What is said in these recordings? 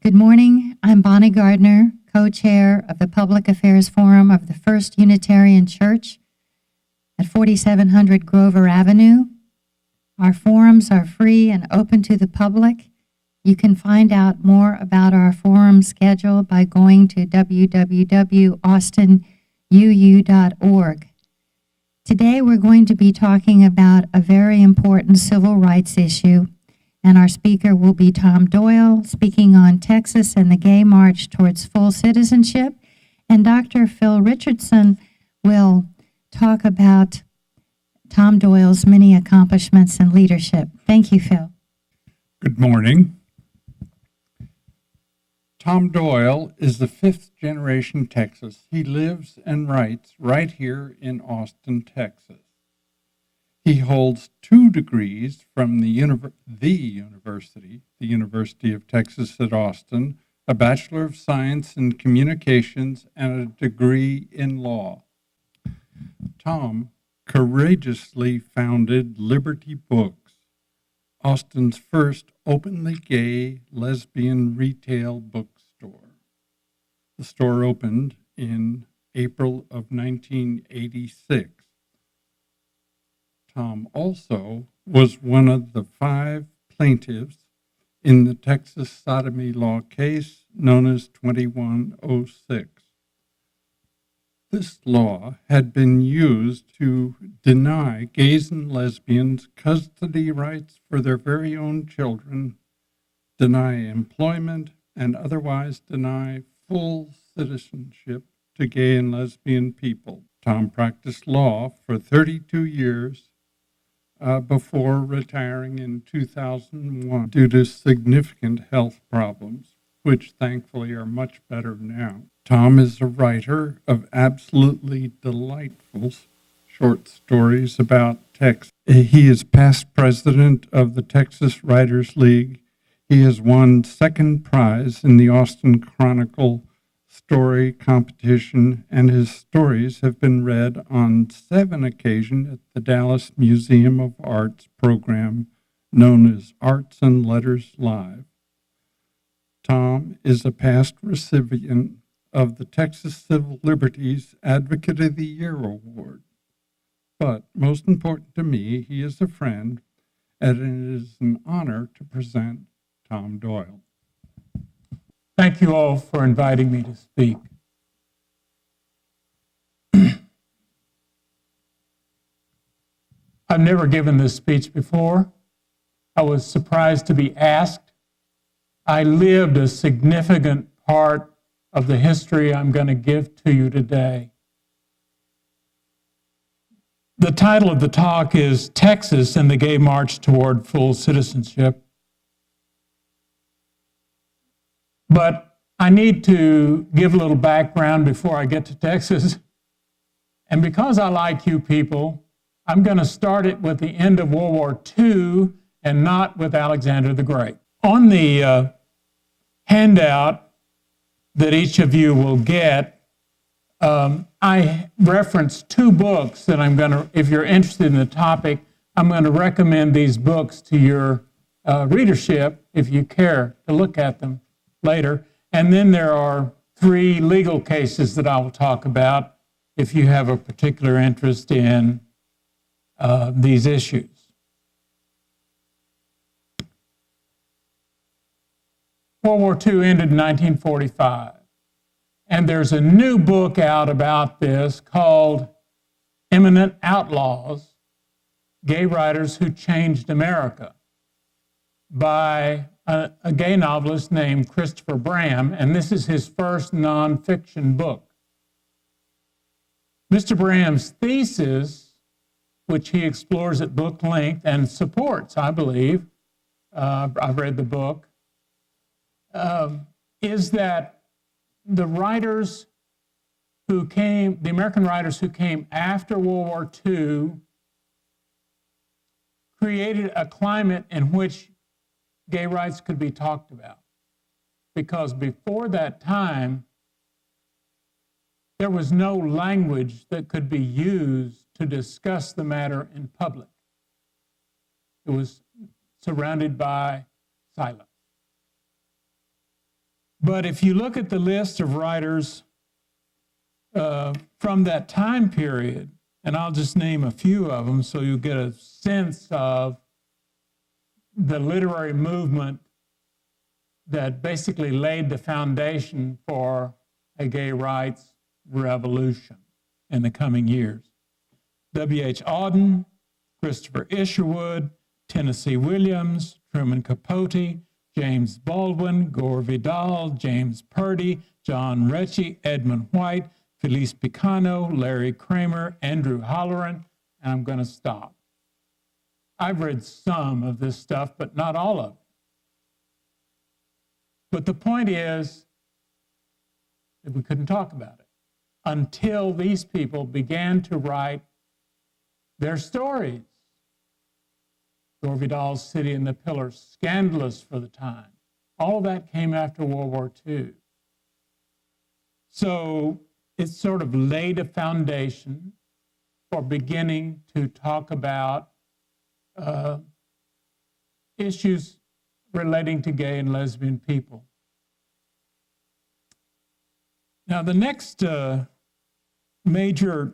Good morning. I'm Bonnie Gardner, co-chair of the Public Affairs Forum of the First Unitarian Church at 4700 Grover Avenue. Our forums are free and open to the public. You can find out more about our forum schedule by going to www.austinuu.org. Today we're going to be talking about a very important civil rights issue, and our speaker will be Tom Doyal, speaking on Texas and the gay march towards full citizenship. And Dr. Phil Richardson will talk about Tom Doyal's many accomplishments in leadership. Thank you, Phil. Good morning. Tom Doyal is the fifth generation Texas. He lives and writes right here in Austin, Texas. He holds 2 degrees from the University of Texas at Austin, a Bachelor of Science in Communications, and a degree in law. Tom courageously founded Liberty Books, Austin's first openly gay lesbian retail bookstore. The store opened in April of 1986. Tom also was one of the 5 plaintiffs in the Texas sodomy law case known as 2106. This law had been used to deny gays and lesbians custody rights for their very own children, deny employment, and otherwise deny full citizenship to gay and lesbian people. Tom practiced law for 32 years before retiring in 2001 due to significant health problems, which thankfully are much better now. Tom is a writer of absolutely delightful short stories about Texas. He is past president of the Texas Writers League. He has won 2nd prize in the Austin Chronicle story competition, and his stories have been read on 7 occasions at the Dallas Museum of Art's program known as Arts and Letters Live. Tom is a past recipient of the Texas Civil Liberties Advocate of the Year Award. But most important to me, he is a friend, and it is an honor to present Tom Doyal. Thank you all for inviting me to speak. I've never given this speech before. I was surprised to be asked. I lived a significant part of the history I'm going to give to you today. The title of the talk is Texas and the Gay March Toward Full Citizenship. But I need to give a little background before I get to Texas. And because I like you people, I'm going to start it with the end of World War II and not with Alexander the Great. On the handout that each of you will get, I reference 2 books that I'm going to, if you're interested in the topic, I'm going to recommend these books to your readership if you care to look at them later. And then there are 3 legal cases that I will talk about if you have a particular interest in these issues. World War II ended in 1945. And there's a new book out about this called Eminent Outlaws, Gay Writers Who Changed America, by a gay novelist named Christopher Bram, and this is his first nonfiction book. Mr. Bram's thesis, which he explores at book length and supports, I believe, I've read the book, is that the American writers who came after World War II created a climate in which gay rights could be talked about. Because before that time, there was no language that could be used to discuss the matter in public. It was surrounded by silence. But if you look at the list of writers from that time period, and I'll just name a few of them so you get a sense of the literary movement that basically laid the foundation for a gay rights revolution in the coming years. W.H. Auden, Christopher Isherwood, Tennessee Williams, Truman Capote, James Baldwin, Gore Vidal, James Purdy, John Recchi, Edmund White, Felice Picano, Larry Kramer, Andrew Holleran, and I'm going to stop. I've read some of this stuff, but not all of it. But the point is that we couldn't talk about it until these people began to write their stories. Gore Vidal's City and the Pillars, scandalous for the time. All of that came after World War II. So it sort of laid a foundation for beginning to talk about issues relating to gay and lesbian people. Now, the next major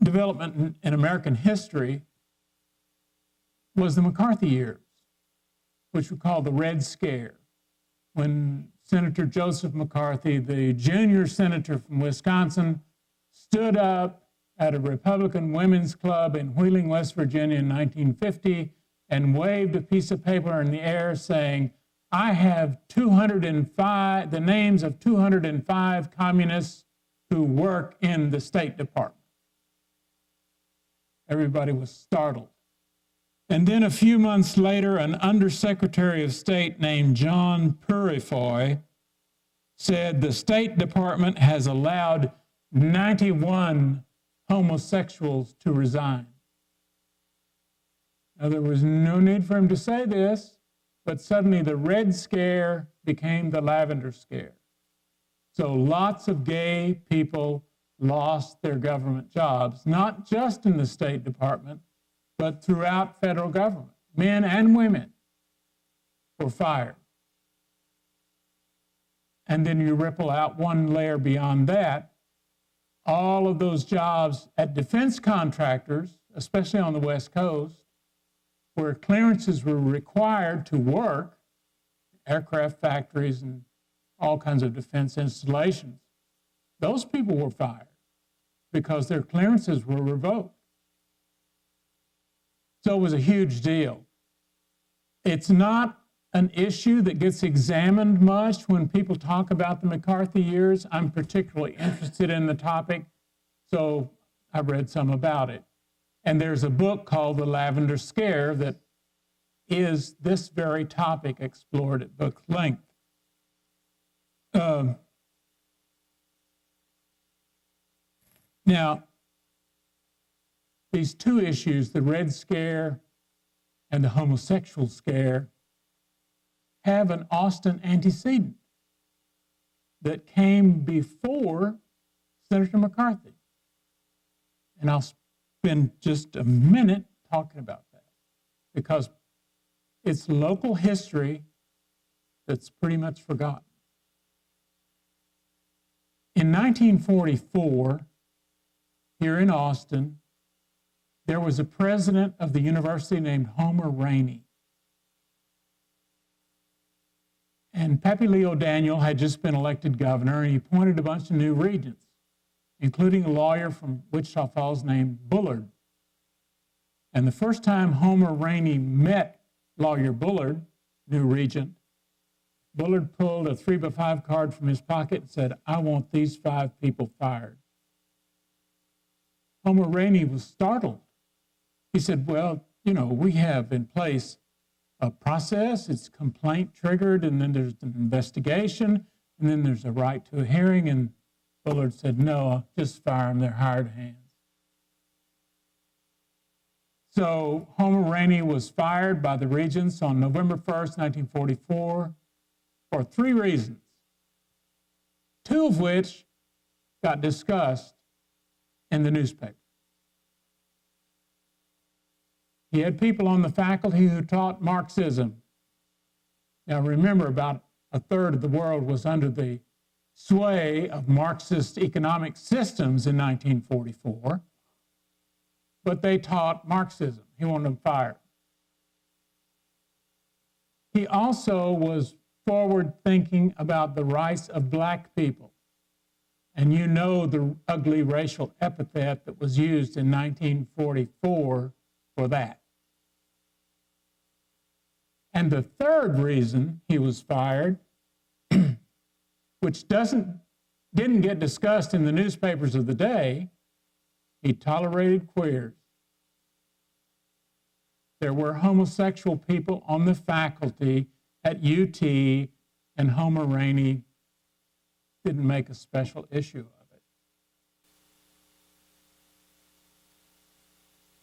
development in American history was the McCarthy years, which we call the Red Scare, when Senator Joseph McCarthy, the junior senator from Wisconsin, stood up at a Republican women's club in Wheeling, West Virginia in 1950 and waved a piece of paper in the air saying, I have 205, the names of 205 communists who work in the State Department. Everybody was startled. And then a few months later, an undersecretary of state named John Purifoy said the State Department has allowed 91 homosexuals to resign. Now, there was no need for him to say this, but suddenly the Red Scare became the Lavender Scare. So lots of gay people lost their government jobs, not just in the State Department, but throughout federal government. Men and women were fired. And then you ripple out one layer beyond that, all of those jobs at defense contractors, especially on the West Coast, where clearances were required to work, aircraft factories and all kinds of defense installations, those people were fired because their clearances were revoked. So it was a huge deal. It's not an issue that gets examined much when people talk about the McCarthy years. I'm particularly interested in the topic, so I read some about it. And there's a book called The Lavender Scare that is this very topic explored at book length. Now, these two issues, the Red Scare and the homosexual scare, have an Austin antecedent that came before Senator McCarthy. And I'll spend just a minute talking about that because it's local history that's pretty much forgotten. In 1944, here in Austin, there was a president of the university named Homer Rainey. And Pappy Leo Daniel had just been elected governor, and he appointed a bunch of new regents, including a lawyer from Wichita Falls named Bullard. And the first time Homer Rainey met Lawyer Bullard, new regent, Bullard pulled a 3x5 card from his pocket and said, I want these 5 people fired. Homer Rainey was startled. He said, well, we have in place a process, it's complaint triggered, and then there's an investigation, and then there's a right to a hearing. And Bullard said, no, just fire them, they're hired hands. So Homer Rainey was fired by the regents on November 1st, 1944, for 3 reasons, 2 of which got discussed in the newspaper. He had people on the faculty who taught Marxism. Now remember, about a third of the world was under the sway of Marxist economic systems in 1944, but they taught Marxism. He wanted them fired. He also was forward thinking about the rights of black people. And you know the ugly racial epithet that was used in 1944 for that. And the third reason he was fired, which didn't get discussed in the newspapers of the day, he tolerated queers. There were homosexual people on the faculty at UT, and Homer Rainey didn't make a special issue of it.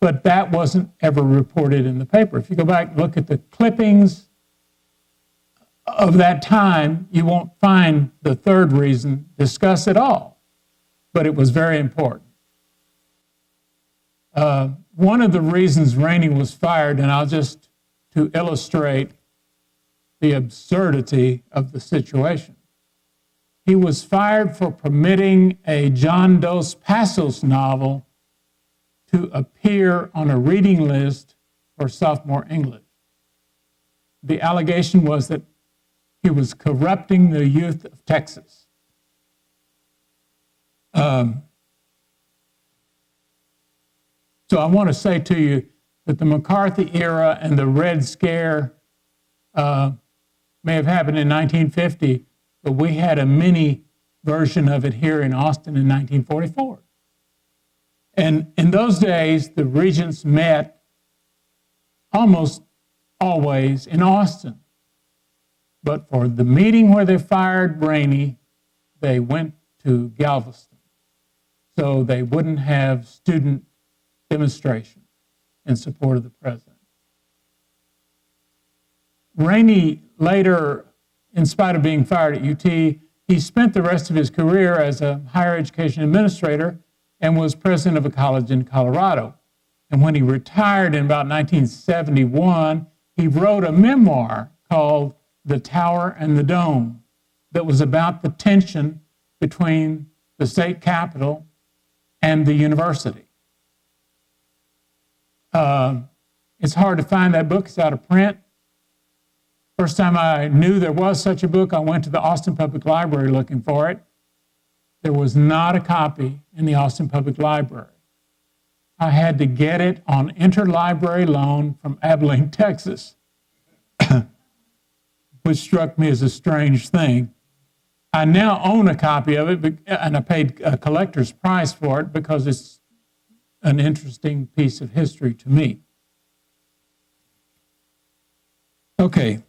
But that wasn't ever reported in the paper. If you go back and look at the clippings of that time, you won't find the third reason discussed at all. But it was very important. One of the reasons Rainey was fired, and I'll just to illustrate the absurdity of the situation, he was fired for permitting a John Dos Passos novel to appear on a reading list for sophomore English. The allegation was that he was corrupting the youth of Texas. So I want to say to you that the McCarthy era and the Red Scare may have happened in 1950, but we had a mini version of it here in Austin in 1944. And in those days, the regents met almost always in Austin. But for the meeting where they fired Rainey, they went to Galveston. So they wouldn't have student demonstration in support of the president. Rainey later, in spite of being fired at UT, he spent the rest of his career as a higher education administrator and was president of a college in Colorado. And when he retired in about 1971, he wrote a memoir called The Tower and the Dome that was about the tension between the state capitol and the university. It's hard to find that book. It's out of print. First time I knew there was such a book, I went to the Austin Public Library looking for it. There was not a copy in the Austin Public Library. I had to get it on interlibrary loan from Abilene, Texas, which struck me as a strange thing. I now own a copy of it, and I paid a collector's price for it because it's an interesting piece of history to me. Okay,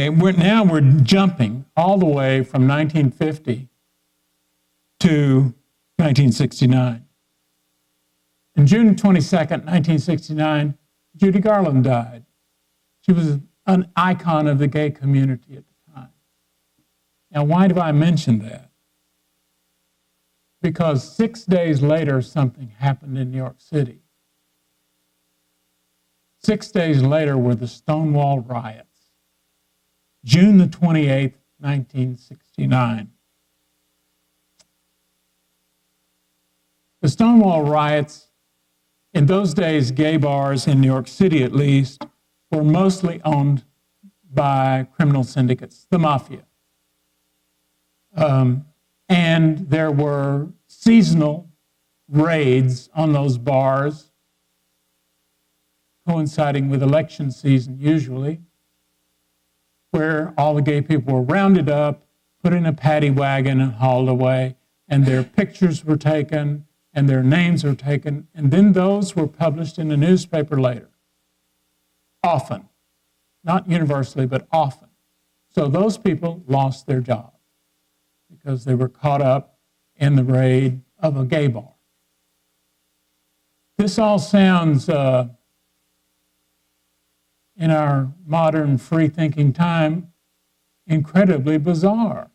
we're jumping all the way from 1950 to 1969. On June 22nd, 1969, Judy Garland died. She was an icon of the gay community at the time. Now, why do I mention that? Because 6 days later, something happened in New York City. 6 days later were the Stonewall riots. June the 28th, 1969. The Stonewall riots, in those days, gay bars in New York City at least, were mostly owned by criminal syndicates, the mafia. And there were seasonal raids on those bars, coinciding with election season usually, where all the gay people were rounded up, put in a paddy wagon and hauled away, and their pictures were taken, and their names were taken, and then those were published in a newspaper later. Often. Not universally, but often. So those people lost their jobs because they were caught up in the raid of a gay bar. This all sounds, in our modern free-thinking time, incredibly bizarre.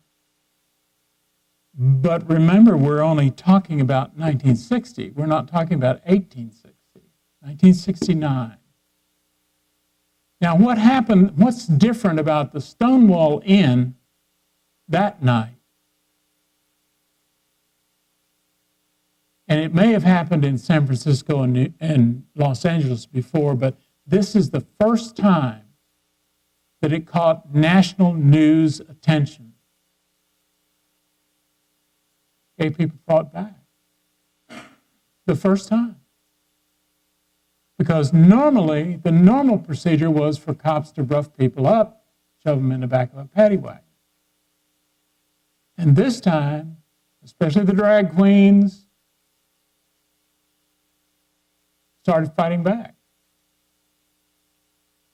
But remember, we're only talking about 1960. We're not talking about 1860, 1969. Now, what happened, what's different about the Stonewall Inn that night? And it may have happened in San Francisco and Los Angeles before, but this is the first time that it caught national news attention. Gay people fought back. The first time. Because normally, the normal procedure was for cops to rough people up, shove them in the back of a paddy wagon. And this time, especially the drag queens, started fighting back.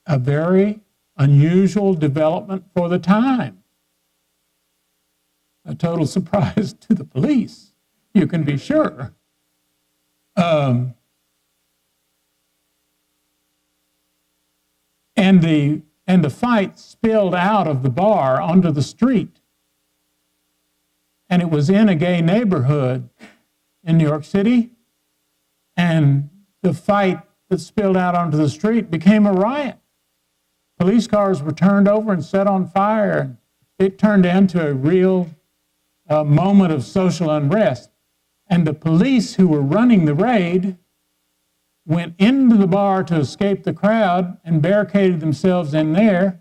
A very unusual development for the time. A total surprise to the police, you can be sure. And the fight spilled out of the bar onto the street. And it was in a gay neighborhood in New York City. And the fight that spilled out onto the street became a riot. Police cars were turned over and set on fire. And it turned into a real moment of social unrest. And the police who were running the raid went into the bar to escape the crowd and barricaded themselves in there,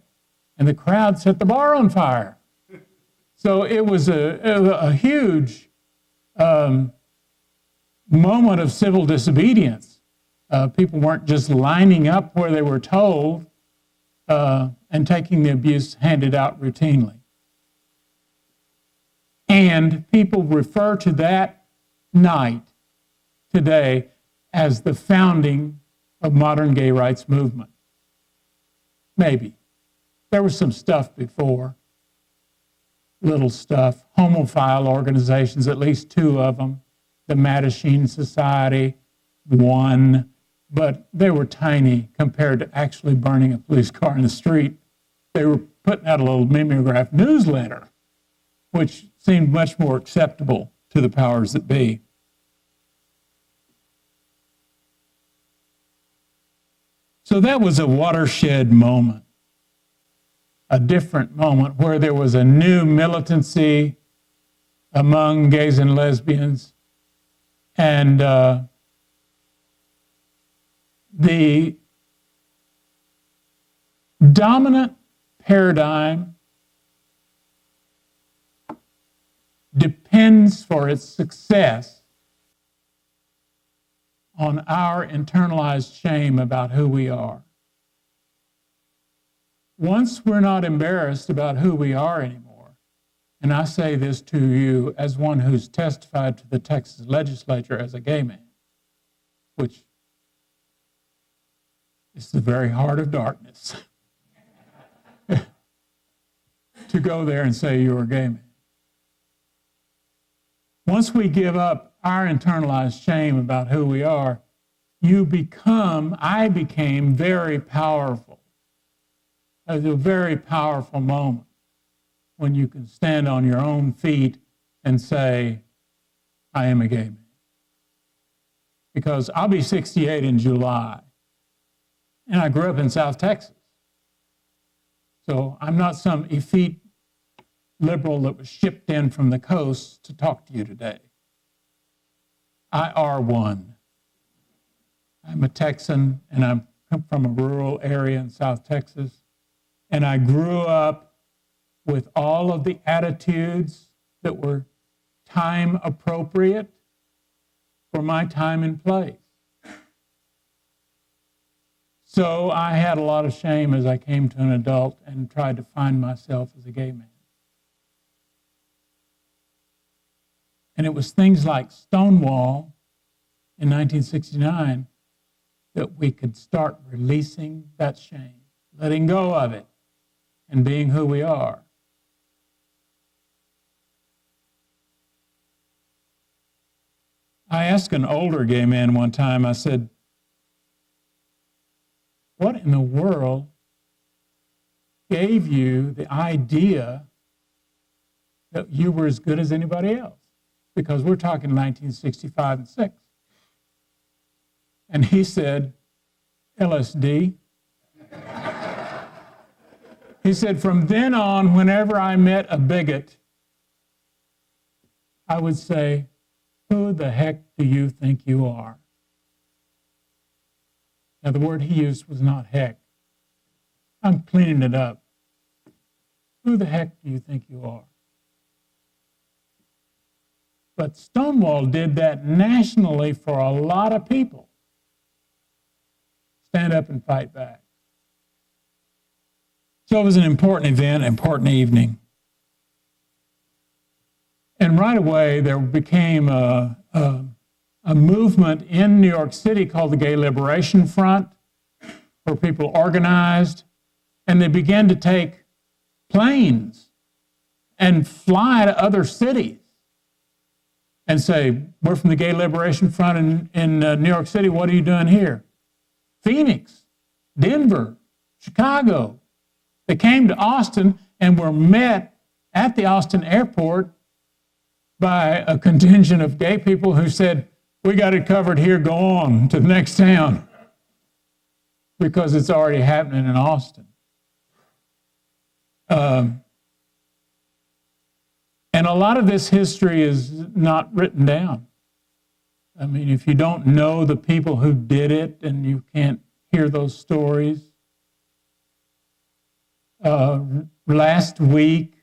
and the crowd set the bar on fire. So it was a huge moment of civil disobedience. People weren't just lining up where they were told and taking the abuse handed out routinely. And people refer to that night today as the founding of modern gay rights movement. Maybe. There was some stuff before, little stuff, homophile organizations, at least two of them, the Mattachine Society, one, but they were tiny compared to actually burning a police car in the street. They were putting out a little mimeograph newsletter, which seemed much more acceptable to the powers that be. So that was a watershed moment, a different moment where there was a new militancy among gays and lesbians, and the dominant paradigm depends for its success on our internalized shame about who we are. Once we're not embarrassed about who we are anymore, and I say this to you as one who's testified to the Texas legislature as a gay man, which is the very heart of darkness, to go there and say you're a gay man. Once we give up our internalized shame about who we are, I became very powerful. It was a very powerful moment when you can stand on your own feet and say, I am a gay man. Because I'll be 68 in July, and I grew up in South Texas. So I'm not some effete liberal that was shipped in from the coast to talk to you today. I are one. I'm a Texan, and I'm from a rural area in South Texas, and I grew up with all of the attitudes that were time appropriate for my time and place. So I had a lot of shame as I came to an adult and tried to find myself as a gay man. And it was things like Stonewall in 1969 that we could start releasing that shame, letting go of it, and being who we are. I asked an older gay man one time, I said, what in the world gave you the idea that you were as good as anybody else? Because we're talking 1965 and 6. And he said, LSD. He said, from then on, whenever I met a bigot, I would say, who the heck do you think you are? Now, the word he used was not heck. I'm cleaning it up. Who the heck do you think you are? But Stonewall did that nationally for a lot of people. Stand up and fight back. So it was an important event, important evening. And right away, there became a movement in New York City called the Gay Liberation Front, where people organized, and they began to take planes and fly to other cities and say, we're from the Gay Liberation Front in New York City, what are you doing here? Phoenix, Denver, Chicago. They came to Austin and were met at the Austin airport by a contingent of gay people who said, we got it covered here, go on to the next town, because it's already happening in Austin. And a lot of this history is not written down. I mean, if you don't know the people who did it and you can't hear those stories. Last week,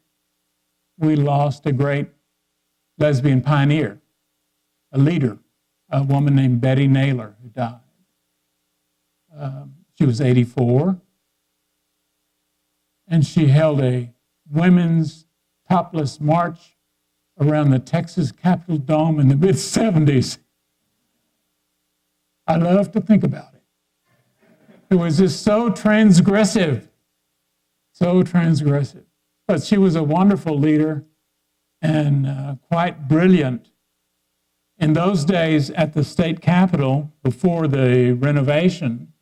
we lost a great lesbian pioneer, a leader, a woman named Betty Naylor, who died. She was 84, and she held a women's topless march around the Texas Capitol Dome in the mid-'70s. I love to think about it. It was just so transgressive. But she was a wonderful leader and quite brilliant. In those days at the state capitol, before the renovation,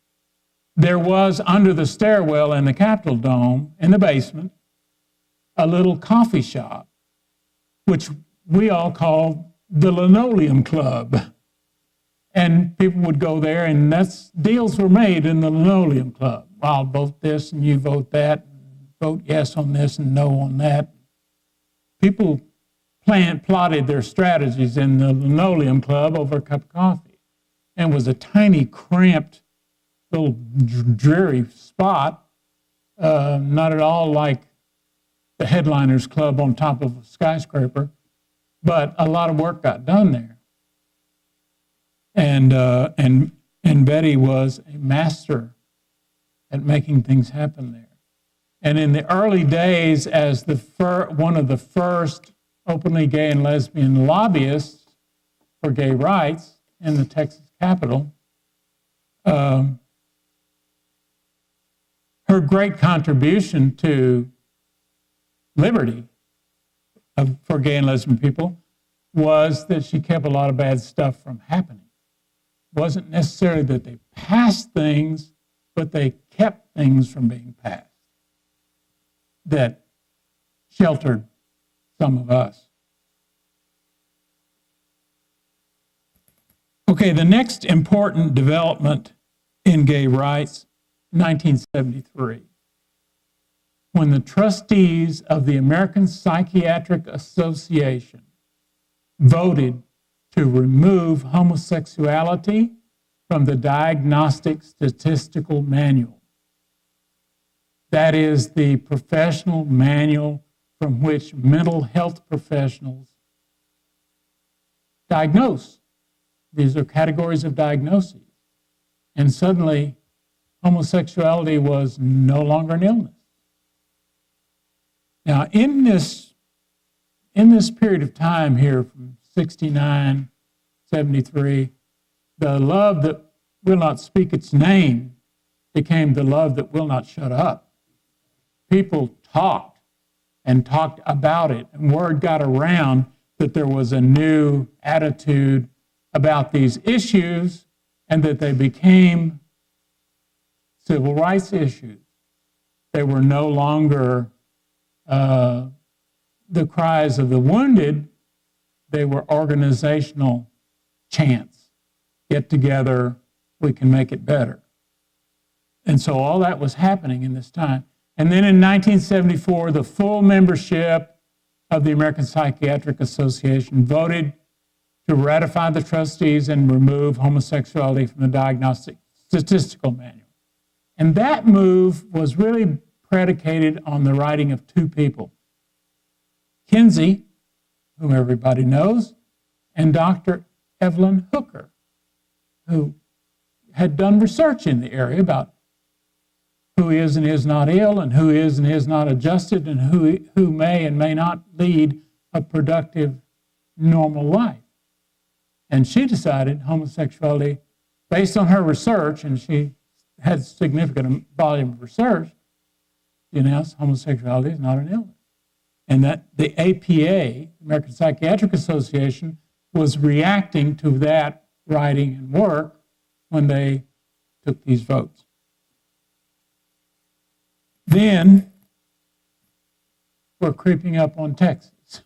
there was under the stairwell in the Capitol Dome, in the basement, a little coffee shop, which we all called the Linoleum Club. And people would go there, and deals were made in the Linoleum Club. I'll vote this, and you vote that. Vote yes on this and no on that. People plotted their strategies in the Linoleum Club over a cup of coffee. And it was a tiny, cramped, little dreary spot, not at all like the Headliners Club on top of a skyscraper, but a lot of work got done there. And Betty was a master at making things happen there. And in the early days, as one of the first openly gay and lesbian lobbyists for gay rights in the Texas Capitol, her great contribution to liberty for gay and lesbian people was that she kept a lot of bad stuff from happening. It wasn't necessarily that they passed things, but they kept things from being passed that sheltered some of us. Okay, the next important development in gay rights, 1973, when the trustees of the American Psychiatric Association voted to remove homosexuality from the Diagnostic Statistical Manual. That is the professional manual from which mental health professionals diagnose. These are categories of diagnoses. And suddenly, homosexuality was no longer an illness. Now, in this period of time here from 69, 73, the love that will not speak its name became the love that will not shut up. People talked and talked about it, and word got around that there was a new attitude about these issues and that they became civil rights issues. They were no longer the cries of the wounded, they were organizational chants. Get together, we can make it better. And so all that was happening in this time. And then in 1974, the full membership of the American Psychiatric Association voted to ratify the trustees and remove homosexuality from the Diagnostic Statistical Manual. And that move was really predicated on the writing of two people, Kinsey, whom everybody knows, and Dr. Evelyn Hooker, who had done research in the area about who is and is not ill, and who is and is not adjusted, and who may and may not lead a productive, normal life. And she decided homosexuality, based on her research, and she had significant volume of research, she announced homosexuality is not an illness. And that the APA, American Psychiatric Association, was reacting to that writing and work when they took these votes. Then we're creeping up on Texas.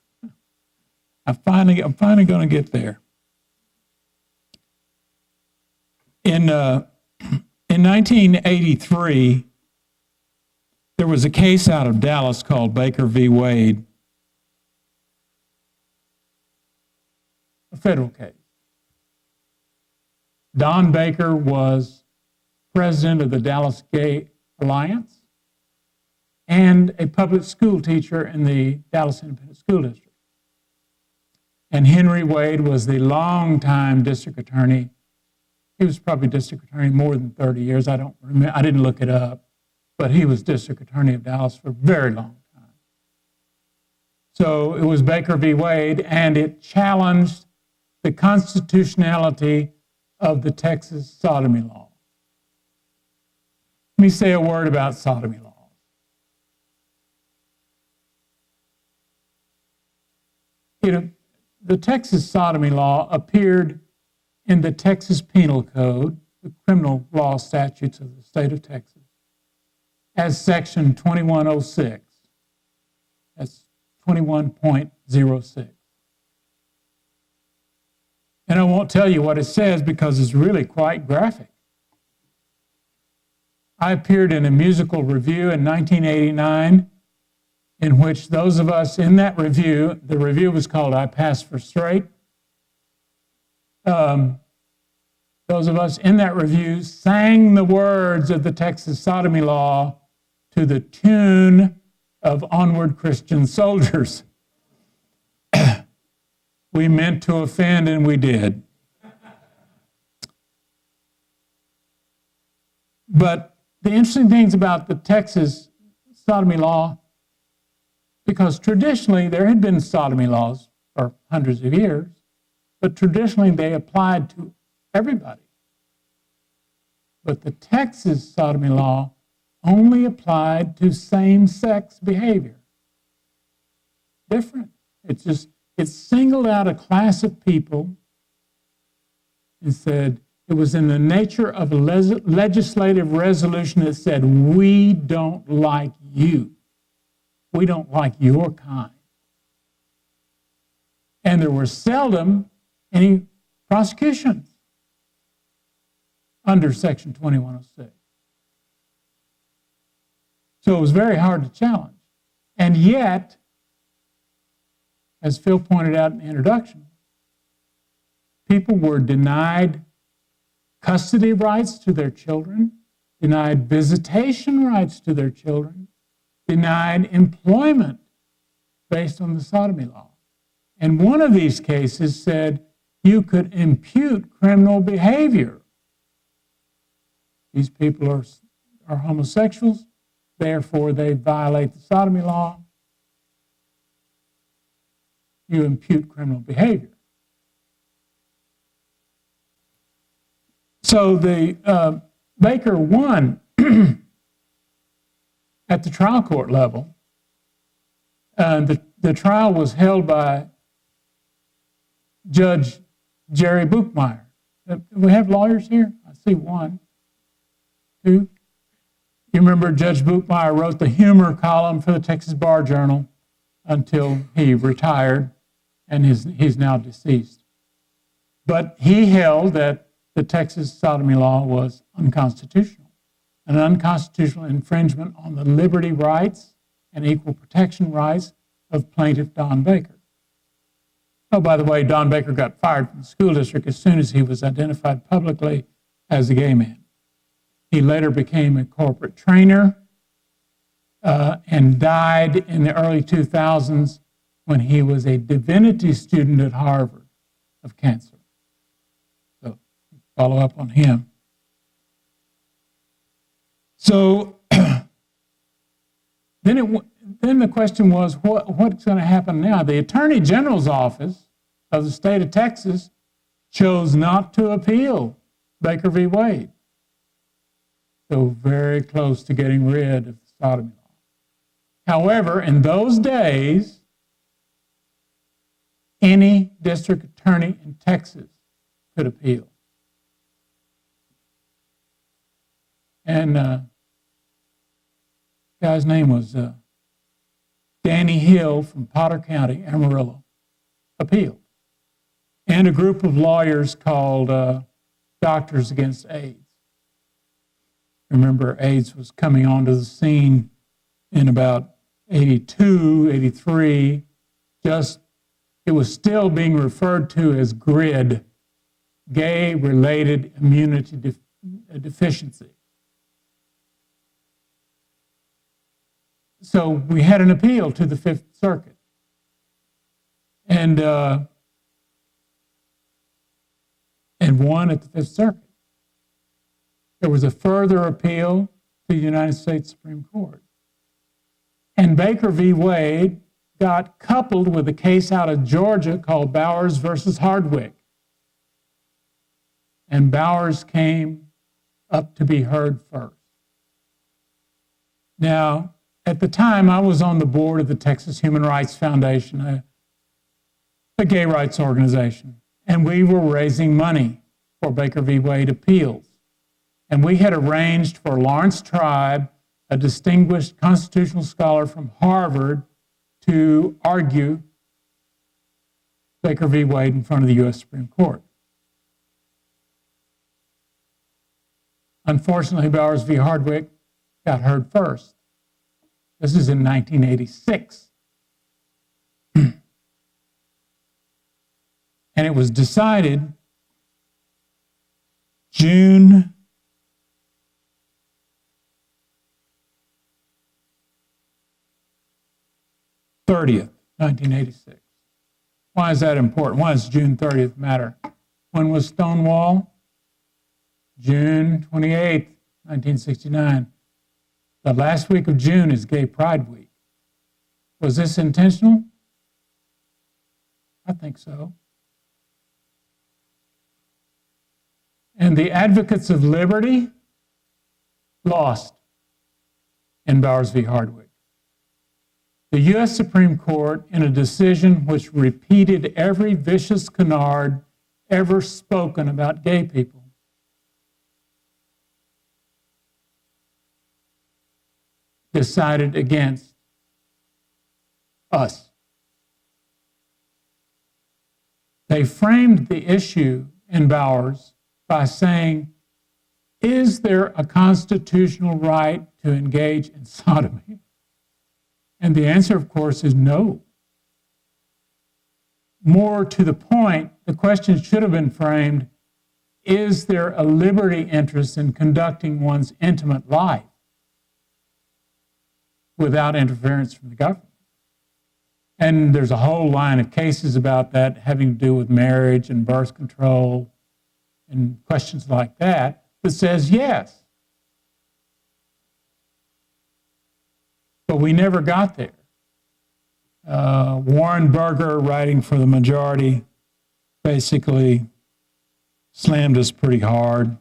I'm finally going to get there. In 1983, there was a case out of Dallas called Baker v. Wade, a federal case. Don Baker was president of the Dallas Gay Alliance and a public school teacher in the Dallas Independent School District. And Henry Wade was the longtime district attorney. He was probably district attorney more than 30 years. I don't remember. I didn't look it up, but he was district attorney of Dallas for a very long time. So it was Baker v. Wade, and it challenged the constitutionality of the Texas sodomy law. Let me say a word about sodomy law. The Texas sodomy law appeared in the Texas Penal Code, the criminal law statutes of the state of Texas, as section 2106. That's 21.06. And I won't tell you what it says because it's really quite graphic. I appeared in a musical review in 1989 in which those of us in that review, the review was called I Pass for Straight. Those of us in that review sang the words of the Texas sodomy law to the tune of Onward Christian Soldiers. We meant to offend, and we did. But the interesting things about the Texas sodomy law, because traditionally there had been sodomy laws for hundreds of years, but traditionally they applied to everybody. But the Texas sodomy law only applied to same-sex behavior. Different. It singled out a class of people and said it was in the nature of a legislative resolution that said, we don't like you. We don't like your kind. And there were seldom any prosecutions under Section 2106. So it was very hard to challenge. And yet, as Phil pointed out in the introduction, people were denied custody rights to their children, denied visitation rights to their children, denied employment based on the sodomy law. And one of these cases said you could impute criminal behavior. These people are homosexuals, therefore they violate the sodomy law. You impute criminal behavior. So the Baker won at the trial court level. The trial was held by Judge Jerry Buchmeyer. We have lawyers here? I see one, two. You remember Judge Buchmeyer wrote the humor column for the Texas Bar Journal until he retired, and he's now deceased. But he held that the Texas sodomy law was unconstitutional. an unconstitutional infringement on the liberty rights and equal protection rights of plaintiff Don Baker. Oh, by the way, Don Baker got fired from the school district as soon as he was identified publicly as a gay man. He later became a corporate trainer and died in the early 2000s when he was a divinity student at Harvard of cancer. So follow up on him. So then the question was, what's going to happen now? The Attorney General's office of the state of Texas chose not to appeal Baker v. Wade. So very close to getting rid of the sodomy law. However, in those days, any district attorney in Texas could appeal. And the guy's name was Danny Hill from Potter County, Amarillo, appealed. And a group of lawyers called Doctors Against AIDS. Remember, AIDS was coming onto the scene in about 82, 83. It was still being referred to as GRID, Gay-Related Immunity Deficiency. So we had an appeal to the Fifth Circuit. And won at the Fifth Circuit. There was a further appeal to the United States Supreme Court. And Baker v. Wade got coupled with a case out of Georgia called Bowers versus Hardwick. And Bowers came up to be heard first. Now, at the time, I was on the board of the Texas Human Rights Foundation, a gay rights organization, and we were raising money for Baker v. Wade appeals. And we had arranged for Lawrence Tribe, a distinguished constitutional scholar from Harvard, to argue Baker v. Wade in front of the U.S. Supreme Court. Unfortunately, Bowers v. Hardwick got heard first. This is in 1986. And it was decided June 30th, 1986. Why is that important? Why does June 30th matter? When was Stonewall? June 28th, 1969. The last week of June is Gay Pride Week. Was this intentional? I think so. And the advocates of liberty lost in Bowers v. Hardwick. The U.S. Supreme Court, in a decision which repeated every vicious canard ever spoken about gay people, decided against us. They framed the issue in Bowers by saying, is there a constitutional right to engage in sodomy? And the answer, of course, is no. More to the point, the question should have been framed, is there a liberty interest in conducting one's intimate life without interference from the government? And there's a whole line of cases about that having to do with marriage and birth control and questions like that says yes. But we never got there. Warren Berger, writing for the majority, basically slammed us pretty hard.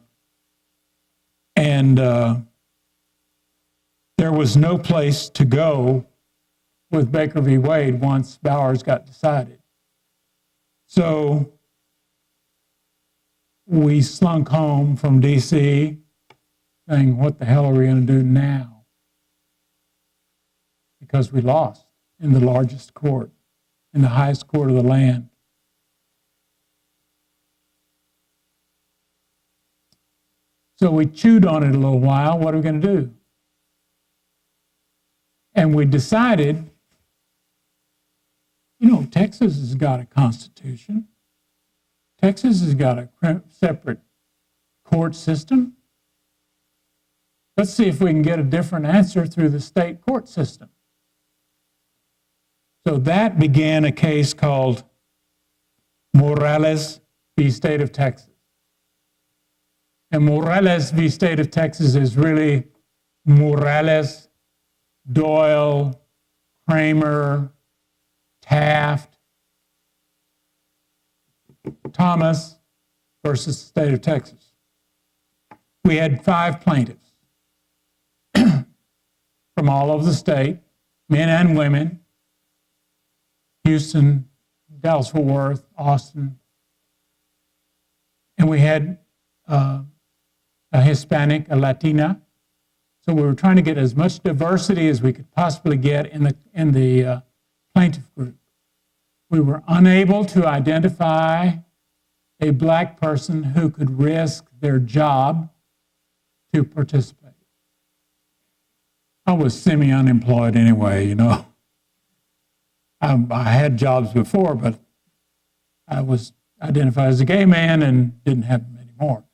And there was no place to go with Baker v. Wade once Bowers got decided. So we slunk home from D.C. saying, what the hell are we going to do now? Because we lost in the largest court, in the highest court of the land. So we chewed on it a little while. What are we going to do? And we decided, Texas has got a constitution. Texas has got a separate court system. Let's see if we can get a different answer through the state court system. So that began a case called Morales v. State of Texas. And Morales v. State of Texas is really Morales, Doyle, Kramer, Taft, Thomas versus the state of Texas. We had 5 plaintiffs from all over the state, men and women, Houston, Dallas-Fort Worth, Austin. And we had a Hispanic, a Latina. So we were trying to get as much diversity as we could possibly get in the plaintiff group. We were unable to identify a black person who could risk their job to participate. I was semi-unemployed anyway, I had jobs before, but I was identified as a gay man and didn't have them anymore.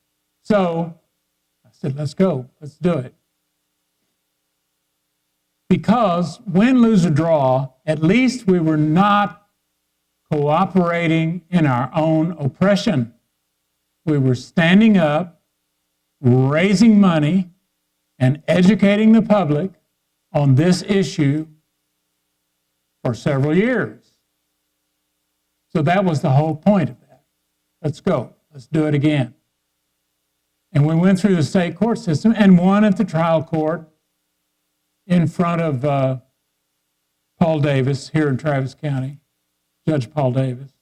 So I said, let's go, let's do it. Because win, lose, or draw, at least we were not cooperating in our own oppression. We were standing up, raising money, and educating the public on this issue for several years. So that was the whole point of that. Let's go. Let's do it again. And we went through the state court system and won at the trial court in front of Paul Davis here in Travis County, Judge Paul Davis.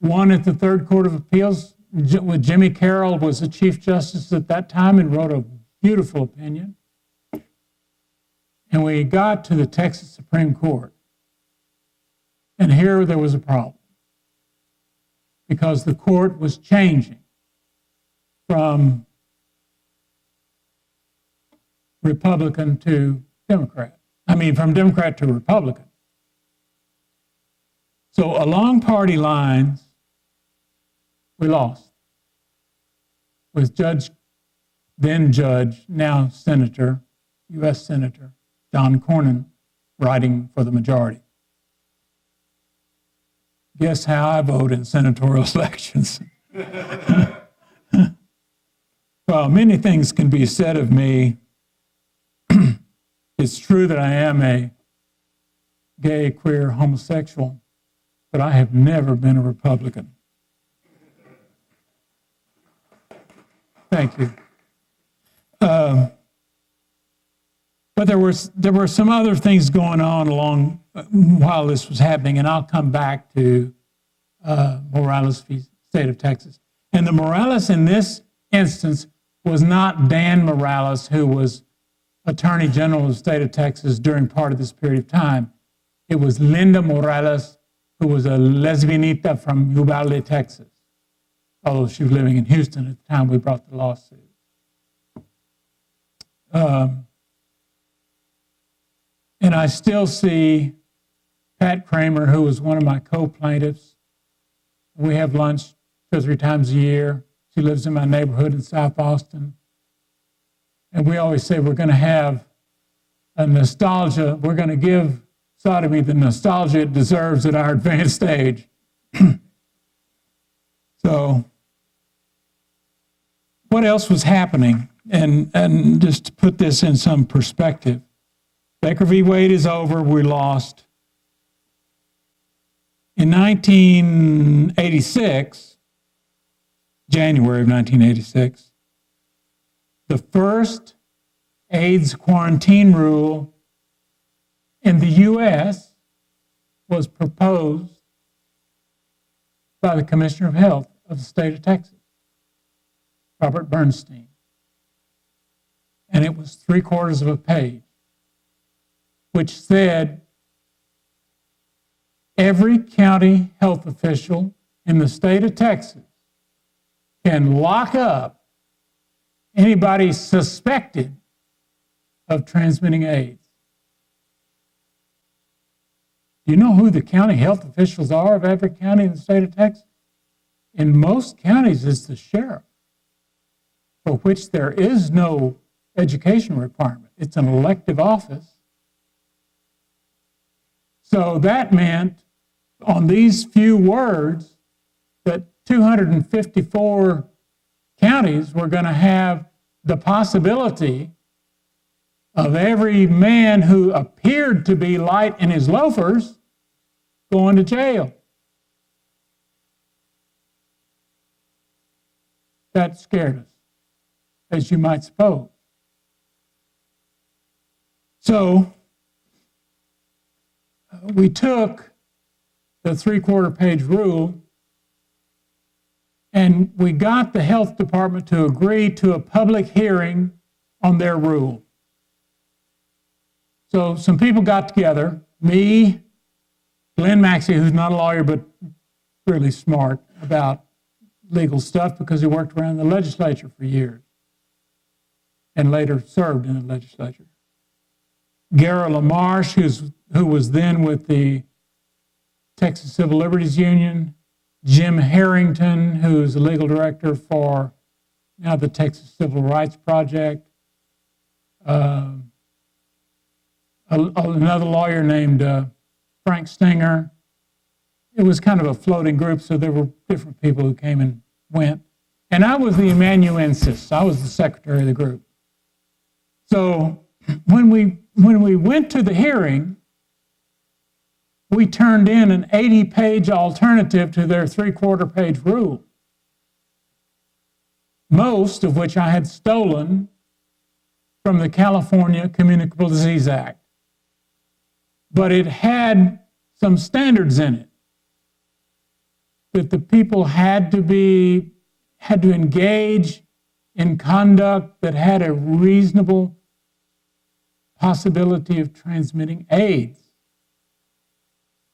Won at the Third Court of Appeals with Jimmy Carroll was the Chief Justice at that time and wrote a beautiful opinion. And we got to the Texas Supreme Court. And here there was a problem. Because the court was changing from Republican to Democrat. From Democrat to Republican. So along party lines, we lost. With then Judge, now Senator, U.S. Senator, John Cornyn, writing for the majority. Guess how I vote in senatorial elections? Well, many things can be said of me. It's true that I am a gay, queer, homosexual, but I have never been a Republican. Thank you. But there were some other things going on along while this was happening, and I'll come back to Morales v. State of Texas. And the Morales in this instance was not Dan Morales, who was Attorney General of the state of Texas during part of this period of time. It was Linda Morales, who was a lesbianita from Uvalde, Texas, although she was living in Houston at the time we brought the lawsuit. And I still see Pat Kramer, who was one of my co-plaintiffs. We have lunch 2 or 3 times a year. She lives in my neighborhood in South Austin. And we always say we're going to have a nostalgia. We're going to give sodomy the nostalgia it deserves at our advanced age. So what else was happening? And just to put this in some perspective, Baker v. Wade is over. We lost. In 1986, January of 1986, the first AIDS quarantine rule in the U.S. was proposed by the Commissioner of Health of the state of Texas, Robert Bernstein. And it was 3/4 of a page, which said every county health official in the state of Texas can lock up anybody suspected of transmitting AIDS. Do you know who the county health officials are of every county in the state of Texas? In most counties, it's the sheriff, for which there is no education requirement. It's an elective office. So that meant, on these few words, that 254 counties were going to have the possibility of every man who appeared to be light in his loafers going to jail. That scared us, as you might suppose. So we took the 3/4-page rule and we got the health department to agree to a public hearing on their rule. So some people got together, me, Glenn Maxey, who's not a lawyer but really smart about legal stuff because he worked around the legislature for years and later served in the legislature. Gara LaMarche, who was then with the Texas Civil Liberties Union. Jim Harrington, who's the legal director for now the Texas Civil Rights Project. Another lawyer named Frank Stenger. It was kind of a floating group, so there were different people who came and went. And I was the amanuensis. I was the secretary of the group. So when we went to the hearing, we turned in an 80-page alternative to their 3/4-page rule, most of which I had stolen from the California Communicable Disease Act. But it had some standards in it that the people had to engage in conduct that had a reasonable possibility of transmitting AIDS,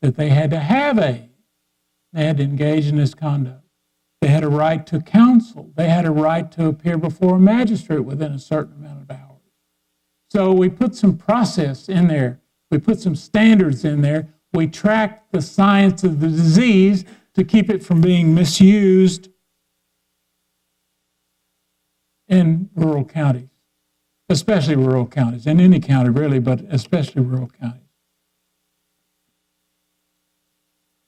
that they had to have AIDS. They had to engage in this conduct. They had a right to counsel. They had a right to appear before a magistrate within a certain amount of hours. So we put some process in there. We put some standards in there. We tracked the science of the disease to keep it from being misused in rural counties, especially rural counties, in any county really, but especially rural counties.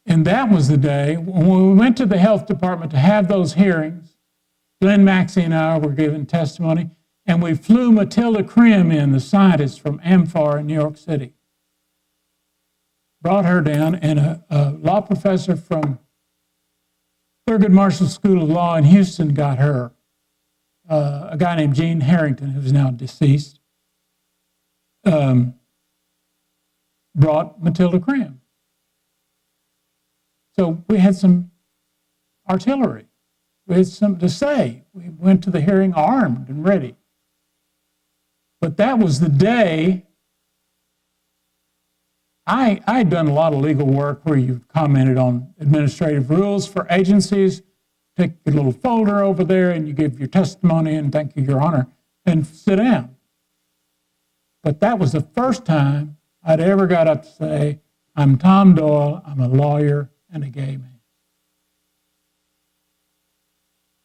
And that was the day when we went to the health department to have those hearings. Glenn Maxey and I were giving testimony, and we flew Matilda Krim in, the scientist from AMFAR in New York City. Brought her down, and a law professor from Thurgood Marshall School of Law in Houston got her. A guy named Gene Harrington, who's now deceased, brought Matilda Krim. So we had some artillery. We had something to say. We went to the hearing armed and ready. But that was the day. I'd done a lot of legal work where you've commented on administrative rules for agencies. Take your little folder over there and you give your testimony and thank you, Your Honor, and sit down. But that was the first time I'd ever got up to say, I'm Tom Doyal, I'm a lawyer and a gay man.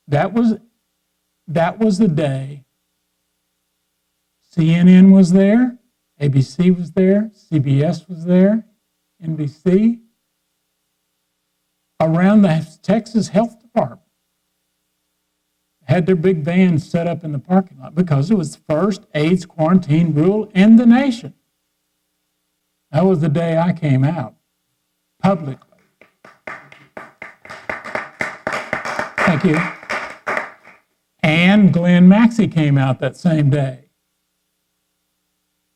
That was the day CNN was there, ABC was there, CBS was there, NBC, around the Texas Health Department. Had their big vans set up in the parking lot because it was the first AIDS quarantine rule in the nation. That was the day I came out publicly. Thank you. And Glenn Maxey came out that same day.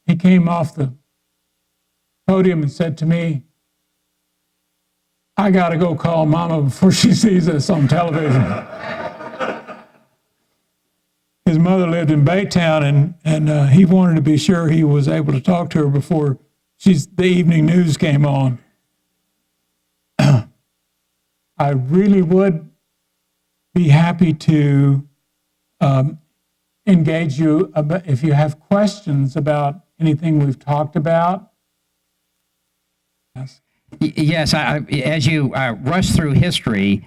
He came off the podium and said to me, I got to go call Mama before she sees us on television. His mother lived in Baytown, and he wanted to be sure he was able to talk to her before the evening news came on. I really would be happy to engage you about, if you have questions about anything we've talked about. Yes. Yes, as you rush through history,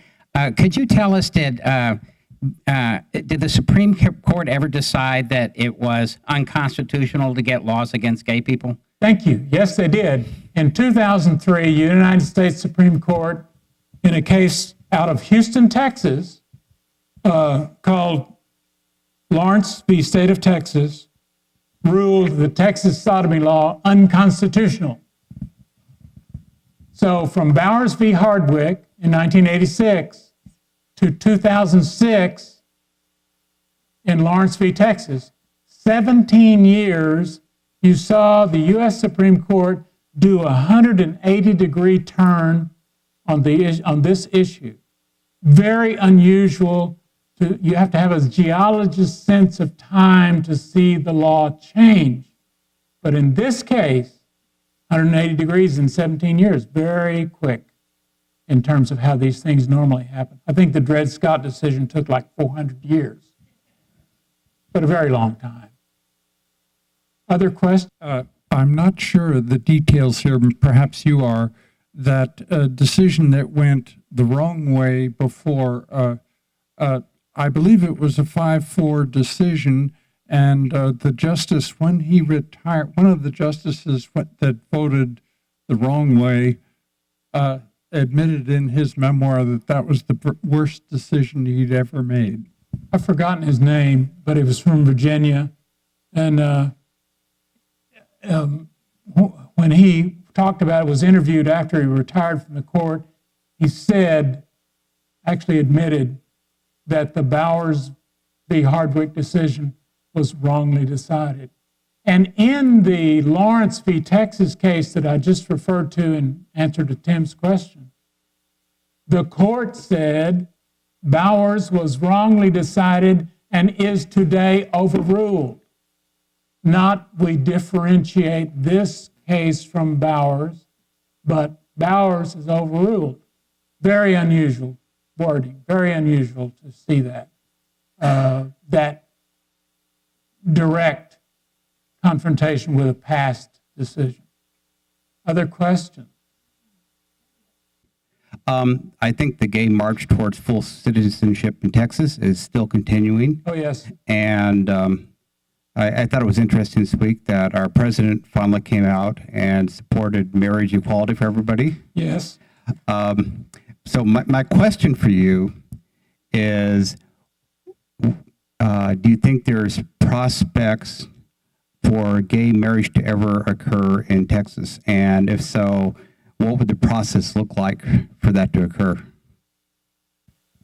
could you tell us, did the Supreme Court ever decide that it was unconstitutional to get laws against gay people? Thank you. Yes, they did. In 2003, the United States Supreme Court, in a case out of Houston, Texas, called Lawrence v. State of Texas, ruled the Texas sodomy law unconstitutional. So from Bowers v. Hardwick in 1986 to 2006 in Lawrence v. Texas, 17 years, you saw the U.S. Supreme Court do a 180-degree turn on this issue. Very unusual. You have to have a geologist's sense of time to see the law change. But in this case, 180 degrees in 17 years, very quick in terms of how these things normally happen. I think the Dred Scott decision took like 400 years, but a very long time. Other questions? I'm not sure of the details here, perhaps you are, that a decision that went the wrong way before, I believe it was a 5-4 decision, and the justice, when he retired, one of the justices that voted the wrong way admitted in his memoir that that was the worst decision he'd ever made. I've forgotten his name, but he was from Virginia, and when he talked about it, was interviewed after he retired from the court, he said, actually admitted, that the Bowers v. Hardwick decision was wrongly decided. And in the Lawrence v. Texas case that I just referred to in answer to Tim's question, the court said Bowers was wrongly decided and is today overruled. Not we differentiate this case from Bowers, but Bowers is overruled. Very unusual wording, very unusual to see that. That direct confrontation with a past decision. Other questions? I think the gay march towards full citizenship in Texas is still continuing. Oh, yes. And I thought it was interesting this week that our president finally came out and supported marriage equality for everybody. Yes. So my question for you is, do you think there's prospects for gay marriage to ever occur in Texas? And if so, what would the process look like for that to occur?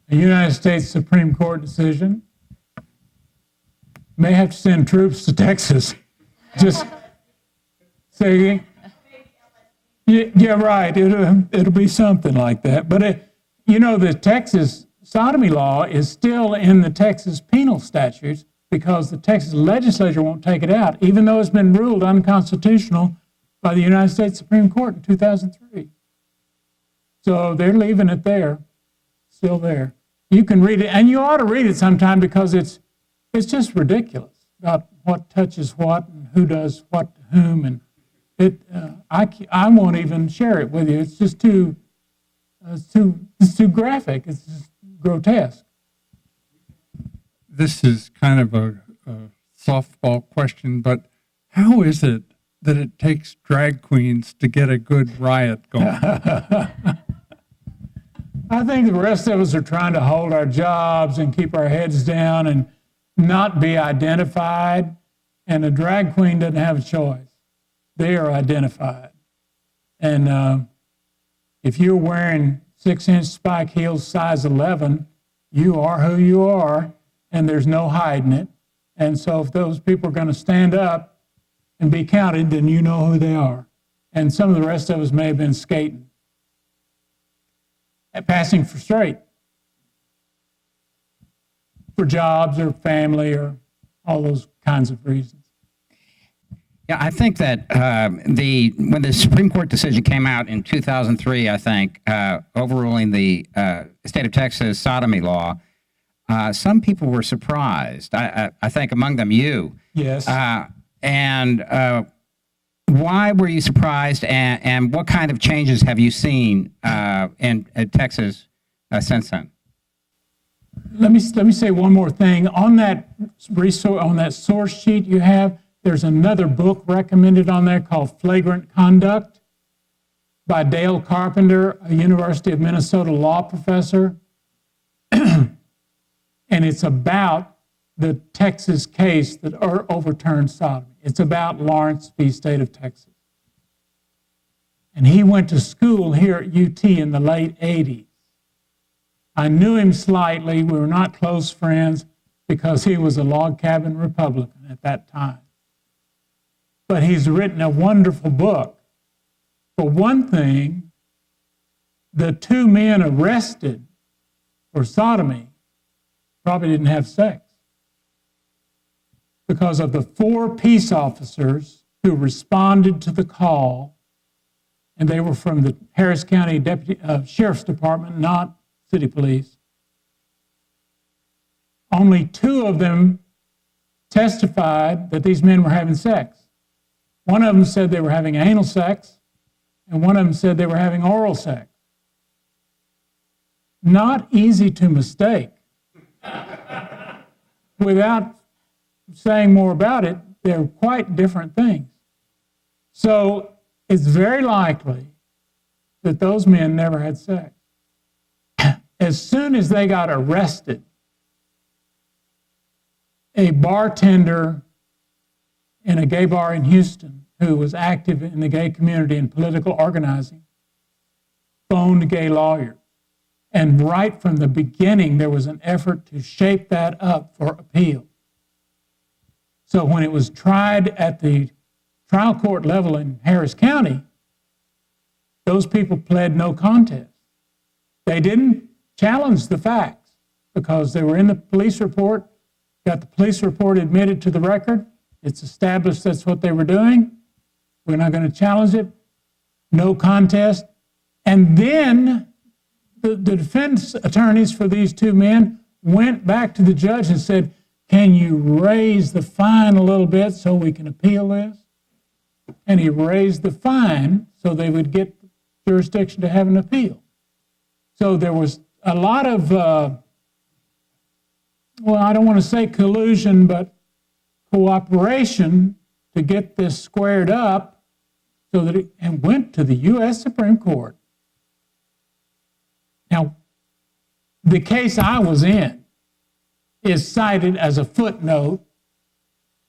A United States Supreme Court decision may have to send troops to Texas. Just say, yeah, right. It'll be something like that. But the Texas sodomy law is still in the Texas penal statutes because the Texas legislature won't take it out, even though it's been ruled unconstitutional by the United States Supreme Court in 2003. So they're leaving it there, still there. You can read it, and you ought to read it sometime because it's just ridiculous about what touches what and who does what to whom, and I won't even share it with you. It's just too graphic. It's just grotesque. This is kind of a softball question, but how is it that it takes drag queens to get a good riot going? I think the rest of us are trying to hold our jobs and keep our heads down and not be identified, and a drag queen doesn't have a choice. They are identified. And if you're wearing 6-inch spike heels, size 11, you are who you are, and there's no hiding it. And so if those people are going to stand up and be counted, then you know who they are. And some of the rest of us may have been skating, passing for straight, for jobs or family or all those kinds of reasons. Yeah, I think that when the Supreme Court decision came out in 2003, I think, overruling the state of Texas sodomy law, some people were surprised. I think among them you. Yes. And why were you surprised, and what kind of changes have you seen in Texas since then? Let me say one more thing. On that source sheet you have, there's another book recommended on there called Flagrant Conduct by Dale Carpenter, a University of Minnesota law professor. And it's about the Texas case that overturned sodomy. It's about Lawrence v. State of Texas. And he went to school here at UT in the late 80s. I knew him slightly. We were not close friends because he was a log cabin Republican at that time. But he's written a wonderful book. For one thing, the two men arrested for sodomy probably didn't have sex because of the 4 peace officers who responded to the call, and they were from the Harris County Sheriff's Department, not city police. Only 2 of them testified that these men were having sex. One of them said they were having anal sex, and one of them said they were having oral sex. Not easy to mistake. Without saying more about it, they're quite different things. So it's very likely that those men never had sex. As soon as they got arrested, a bartender in a gay bar in Houston who was active in the gay community and political organizing phoned gay lawyers. And right from the beginning, there was an effort to shape that up for appeal. So when it was tried at the trial court level in Harris County, those people pled no contest. They didn't challenge the facts because they were in the police report, got the police report admitted to the record. It's established that's what they were doing. We're not going to challenge it. No contest. And then the defense attorneys for these 2 men went back to the judge and said, can you raise the fine a little bit so we can appeal this? And he raised the fine so they would get jurisdiction to have an appeal. So there was a lot of, well, I don't want to say collusion, but cooperation to get this squared up so that and went to the U.S. Supreme Court. Now, the case I was in is cited as a footnote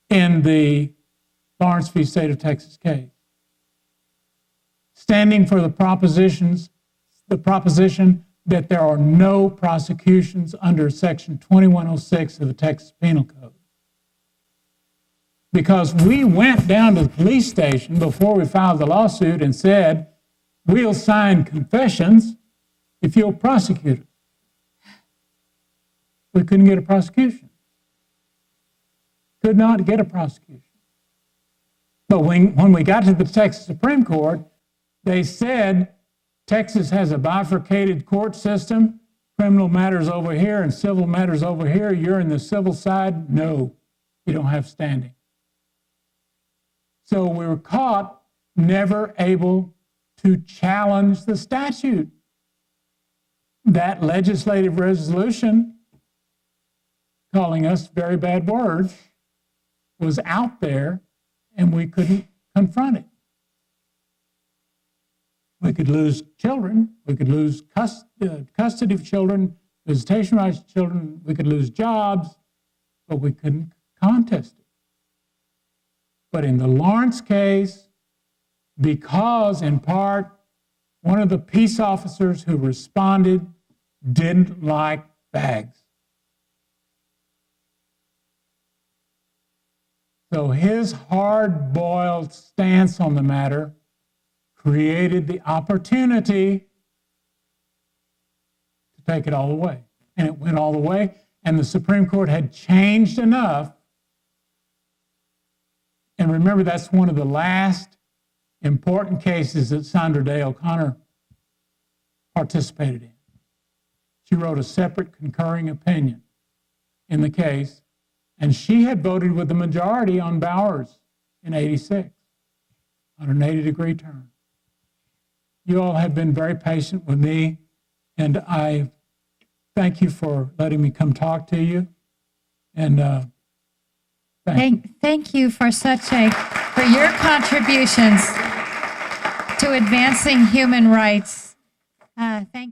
in the Lawrence v. State of Texas case, standing for the proposition that there are no prosecutions under Section 2106 of the Texas Penal Code. Because we went down to the police station before we filed the lawsuit and said, we'll sign confessions if you'll prosecute us. We couldn't get a prosecution. Could not get a prosecution. But when we got to the Texas Supreme Court, they said Texas has a bifurcated court system, criminal matters over here and civil matters over here. You're in the civil side. No, you don't have standing. So we were caught never able to challenge the statute. That legislative resolution, calling us very bad words, was out there and we couldn't confront it. We could lose children, we could lose custody of children, visitation rights of children, we could lose jobs, but we couldn't contest it. But in the Lawrence case, because in part one of the peace officers who responded didn't like bags. So his hard-boiled stance on the matter created the opportunity to take it all the way. And it went all the way, and the Supreme Court had changed enough. And remember, that's one of the last important cases that Sandra Day O'Connor participated in. She wrote a separate concurring opinion in the case, and she had voted with the majority on Bowers in '86 on an 80-degree turn. You all have been very patient with me, and I thank you for letting me come talk to you. And Thank you for for your contributions to advancing human rights. Thank